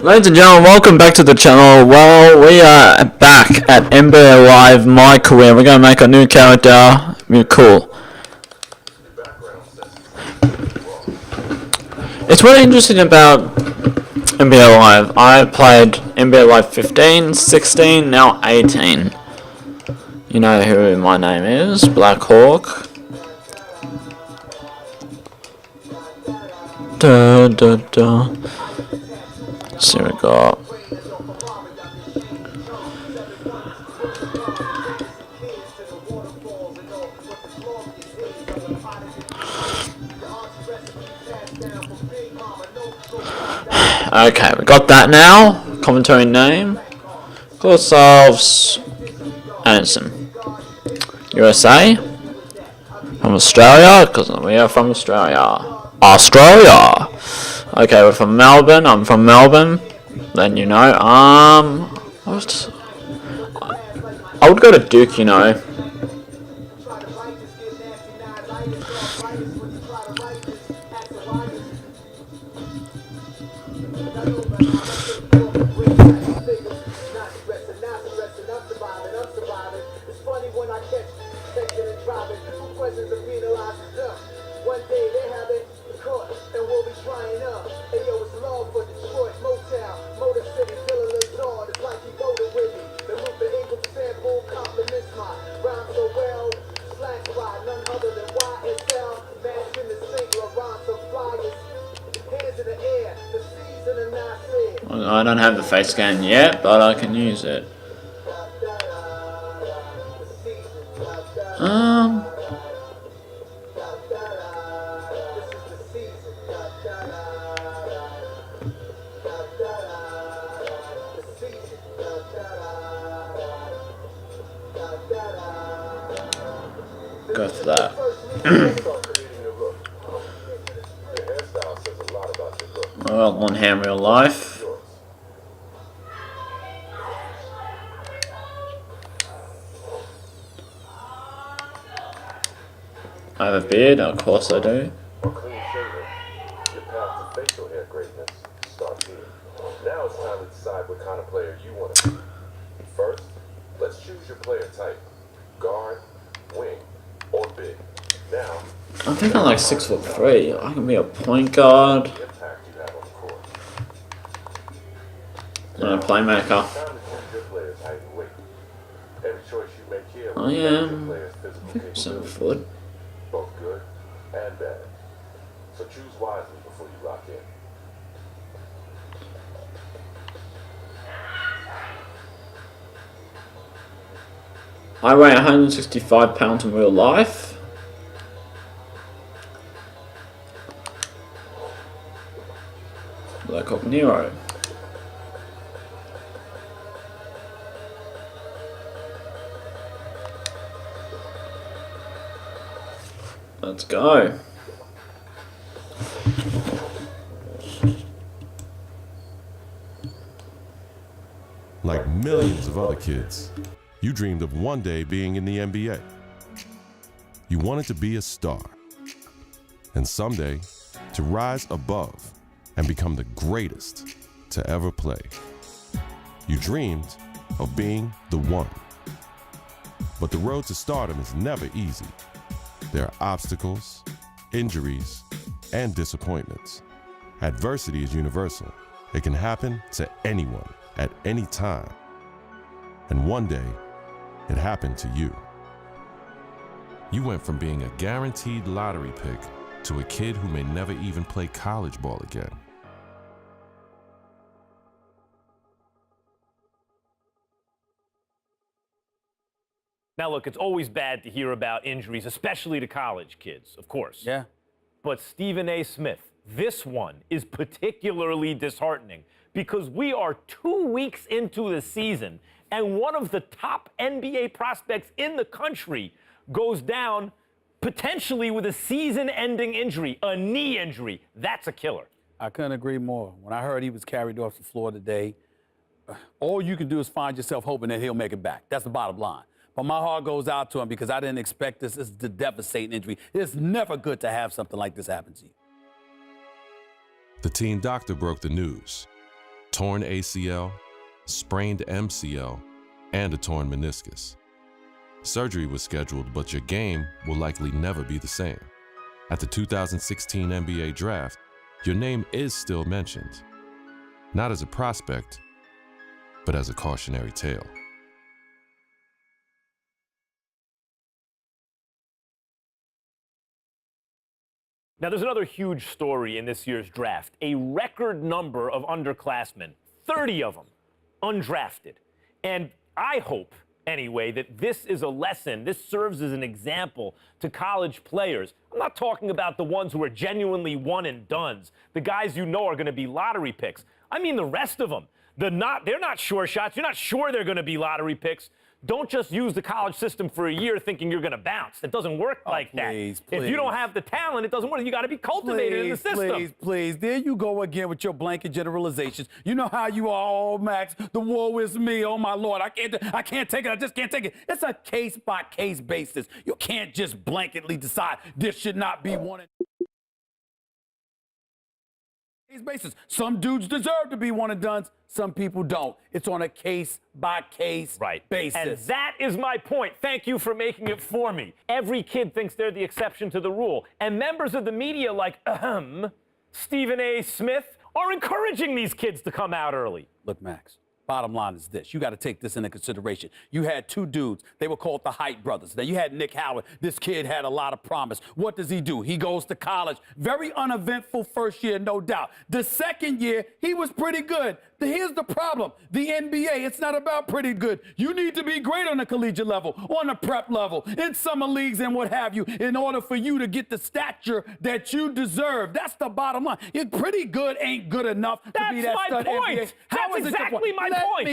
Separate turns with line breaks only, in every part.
Ladies and gentlemen, welcome back to the channel. Well, we are back at NBA Live My Career. We're going to make a new character. Cool. It's really interesting about NBA Live. I played NBA Live 15, 16, now 18. You know who my name is, Blackhawk. So we got okay, we got that now. Commentary name. Call ourselves Anderson. USA. From Australia, because we are from Australia. Australia. Okay, we're from Melbourne. I'm from Melbourne. Then you know, I would go to Duke, you know. I don't have the face scan yet, but I can use it. Go for that. Well, on hand real life. I have a beard, of course I do.
Clean shaven, your path to facial hair greatness starts here. Now it's time to decide what kind of player you want to be. First, let's choose your player type. Guard, wing, or big. Now,
I think I'm like 6'3". I can be a point guard.
the impact you have on the court.
And a playmaker.
It's time to choose your player's height and weight. Every choice you make here will
I
affect your
am
player's physical
7
capability,
foot.
both good and bad. So choose wisely before you lock in.
I weigh 165 pounds in real life. Blackhawknero. Let's go.
Like millions of other kids, you dreamed of one day being in the NBA. You wanted to be a star, and someday to rise above and become the greatest to ever play. You dreamed of being the one. But the road to stardom is never easy. There are obstacles, injuries, and disappointments. Adversity is universal. It can happen to anyone at any time. And one day, it happened to you. You went from being a guaranteed lottery pick to a kid who may never even play college ball again.
Now, look, it's always bad to hear about injuries, especially to college kids, of course.
Yeah.
But Stephen A. Smith, this one is particularly disheartening because we are 2 weeks into the season and one of the top NBA prospects in the country goes down potentially with a season-ending injury, a knee injury. That's a killer.
I couldn't agree more. When I heard he was carried off the floor today, all you can do is find yourself hoping that he'll make it back. That's the bottom line. But my heart goes out to him because I didn't expect this. This is a devastating injury. It's never good to have something like this happen to you.
The team doctor broke the news. Torn ACL, sprained MCL, and a torn meniscus. Surgery was scheduled, but your game will likely never be the same. At the 2016 NBA draft, your name is still mentioned. Not as a prospect, but as a cautionary tale.
Now, there's another huge story in this year's draft. A record number of underclassmen, 30 of them, undrafted. And I hope, anyway, that this is a lesson, this serves as an example to college players. I'm not talking about the ones who are genuinely one and dones, the guys you know are going to be lottery picks. I mean the rest of them. They're not sure shots. You're not sure they're going to be lottery picks. Don't just use the college system for a year thinking you're going to bounce. It doesn't work like that. If you don't have the talent, it doesn't work. You got to be cultivated in the system.
Please. There you go again with your blanket generalizations. You know how you are, oh, Max, the woe is me. Oh, my Lord, I can't take it. I just can't take it. It's a case-by-case basis. You can't just blanketly decide this should not be one. Basis. Some dudes deserve to be one and dones. Some people don't. It's on a case-by-case basis.
And that is my point. Thank you for making it for me. Every kid thinks they're the exception to the rule. And members of the media like, Stephen A. Smith, are encouraging these kids to come out early.
Look, Max, bottom line is this. You got to take this into consideration. You had two dudes. They were called the Hype Brothers. Now, you had Nick Howard. This kid had a lot of promise. What does he do? He goes to college. Very uneventful first year, no doubt. The second year, he was pretty good. Here's the problem. The NBA, it's not about pretty good. You need to be great on the collegiate level, on the prep level, in summer leagues and what have you, in order for you to get the stature that you deserve. That's the bottom line. You're pretty good ain't good enough to be that stud NBA.
That's exactly my point.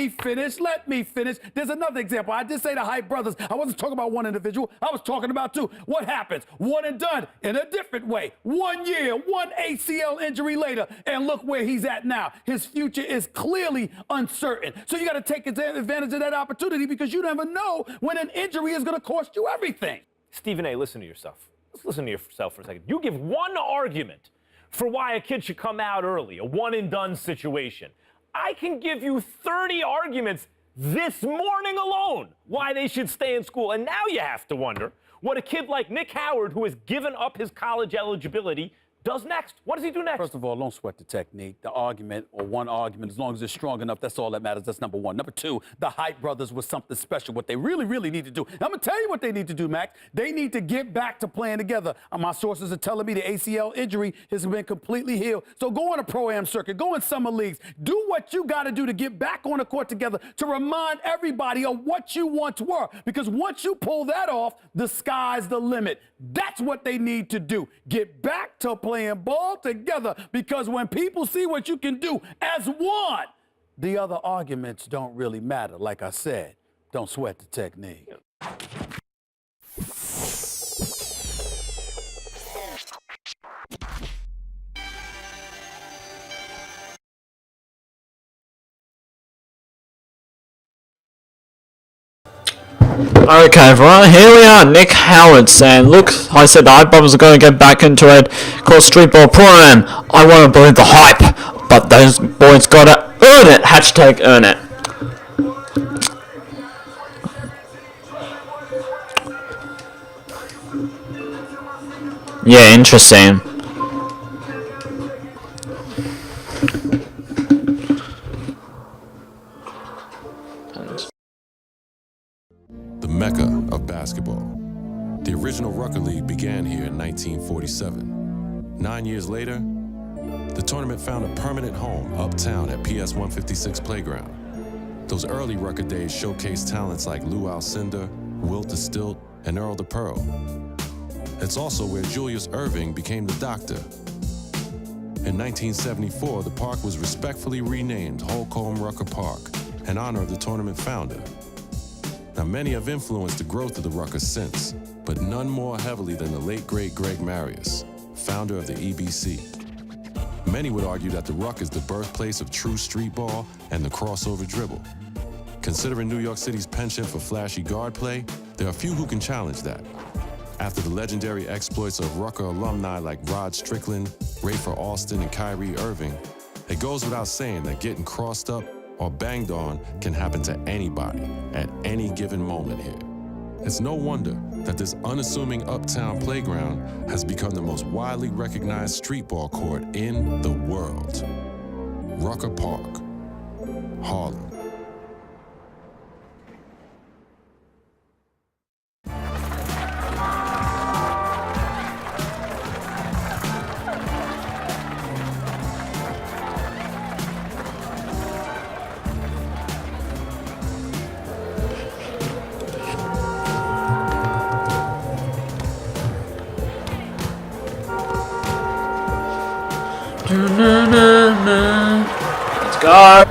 Let me finish. There's another example. I did say the Hype Brothers. I wasn't talking about one individual. I was talking about two. What happens? One and done in a different way. 1 year, one ACL injury later, and look where he's at now. His future is clearly uncertain. So you got to take advantage of that opportunity because you never know when an injury is going to cost you everything.
Stephen A., listen to yourself. Let's listen to yourself for a second. You give one argument for why a kid should come out early, a one-and-done situation. I can give you 30 arguments this morning alone why they should stay in school. And now you have to wonder what a kid like Nick Howard, who has given up his college eligibility, does next. What does he do next?
First of all, don't sweat the technique. The argument, or one argument, as long as it's strong enough, that's all that matters. That's number one. Number two, the Hype Brothers was something special. What they really, really need to do. I'm going to tell you what they need to do, Max. They need to get back to playing together. My sources are telling me the ACL injury has been completely healed. So go on a pro-am circuit. Go in summer leagues. Do what you got to do to get back on the court together to remind everybody of what you once were. Because once you pull that off, the sky's the limit. That's what they need to do. Get back to playing ball together, because when people see what you can do as one, the other arguments don't really matter. Like I said, don't sweat the technique.
Okay, everyone, here we are. Nick Howard saying, look, I said the Hype Brothers are going to get back into it. Called street ball program. I want to believe the hype, but those boys got to earn it. Hashtag earn it. Yeah, interesting.
The Mecca of basketball. The original Rucker League began here in 1947. 9 years later, the tournament found a permanent home uptown at PS 156 Playground. Those early Rucker days showcased talents like Lou Alcindor, Wilt the Stilt, and Earl the Pearl. It's also where Julius Erving became the Doctor. In 1974, the park was respectfully renamed Holcomb Rucker Park in honor of the tournament founder. Now, many have influenced the growth of the Rucker since, but none more heavily than the late, great Greg Marius, founder of the EBC. Many would argue that the Ruck is the birthplace of true street ball and the crossover dribble. Considering New York City's penchant for flashy guard play, there are few who can challenge that. After the legendary exploits of Rucker alumni like Rod Strickland, Rafer Alston, and Kyrie Irving, it goes without saying that getting crossed up or banged on can happen to anybody at any given moment here. It's no wonder that this unassuming uptown playground has become the most widely recognized streetball court in the world. Rucker Park, Harlem.
Let's go.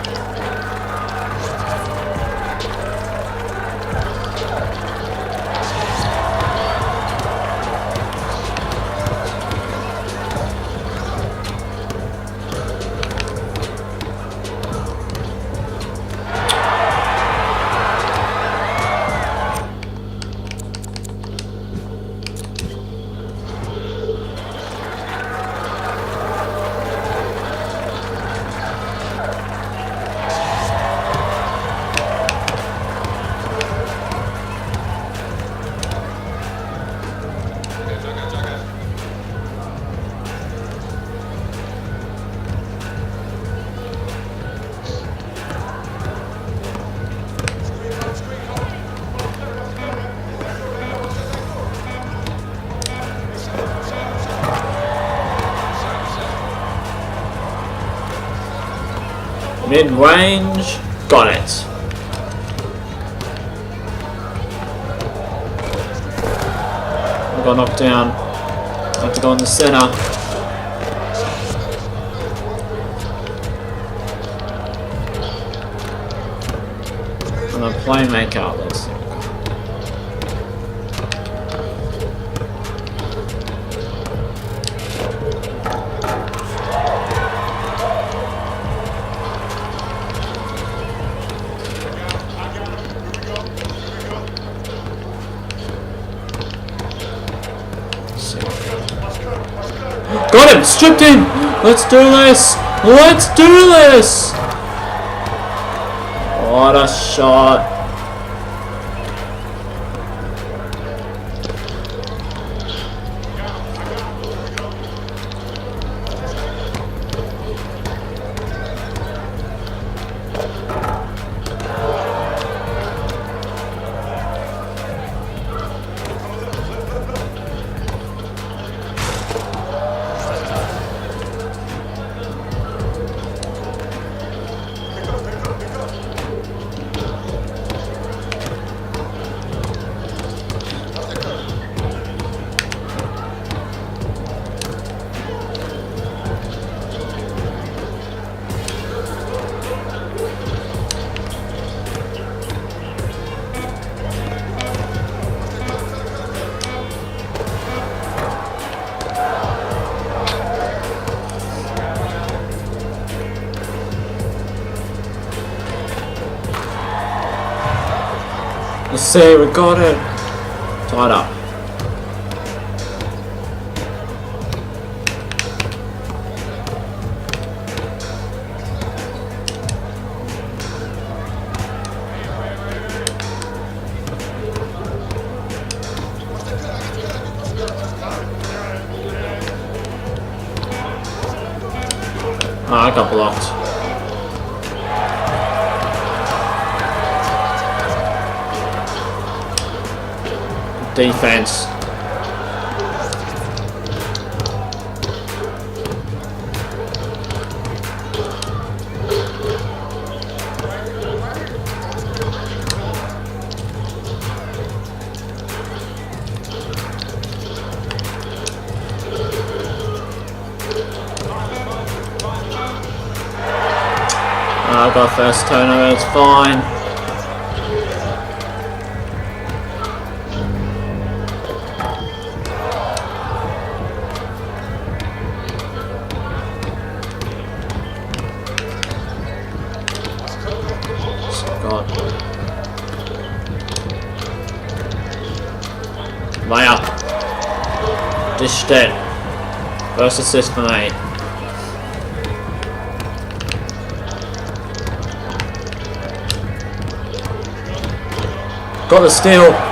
Mid-range, got it. I got knocked down. I have to go in the center. I'm a playmaker. Let's see. Got him! Stripped him! Let's do this! Let's do this! What a shot! Let's see, we got it. Tied up. I got blocked. Defense. I got first turnover, it's fine. Layup. Dished it. First assist for me. Got the steal.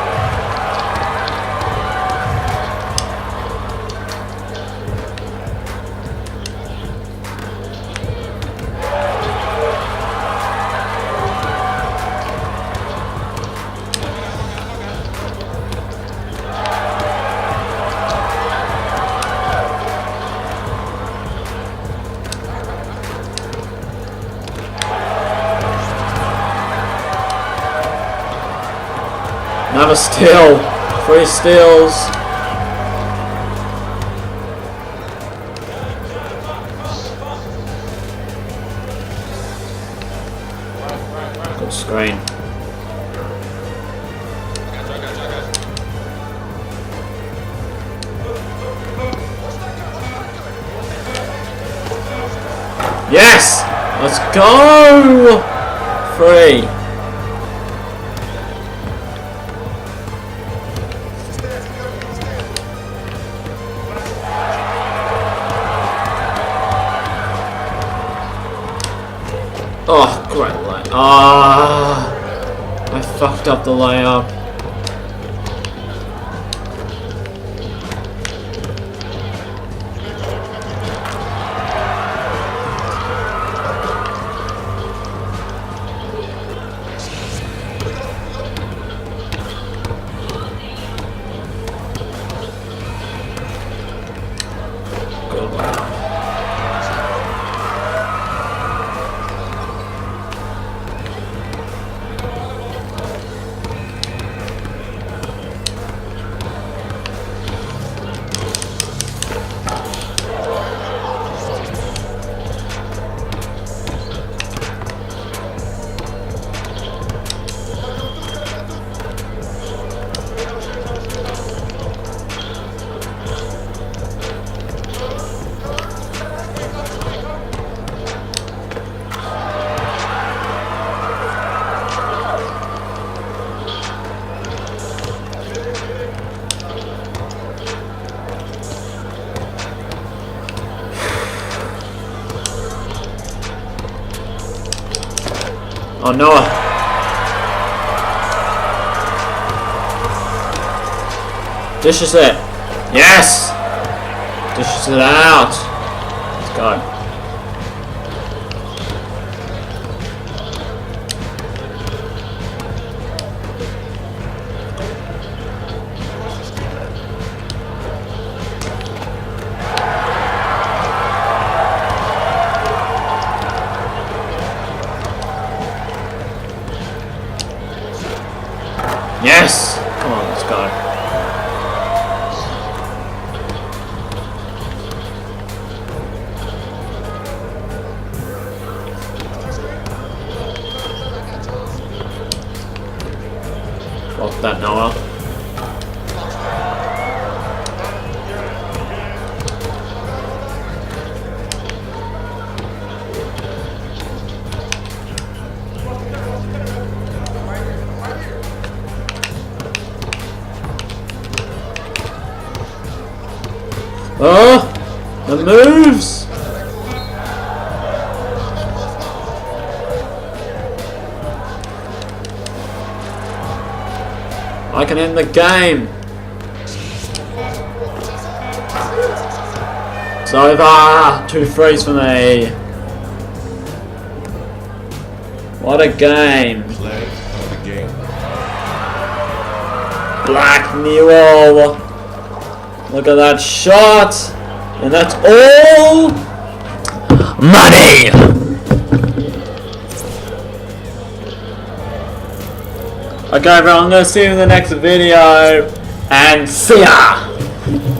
Another steal. 3 steals. Good screen. Yes! Let's go! 3. Oh, great layup. Ah, I fucked up the layup. Good layup. Oh, Noah. Dishes it. Yes! Dishes it out. Let's go. Yes! Come on, let's go. Block that, Noah. Oh, the moves! I can end the game. It's over. 2 threes for me. What a game.
Play of the game.
Blackhawknero. Look at that shot. And that's all money. Okay everyone, I'm going to see you in the next video. And see ya.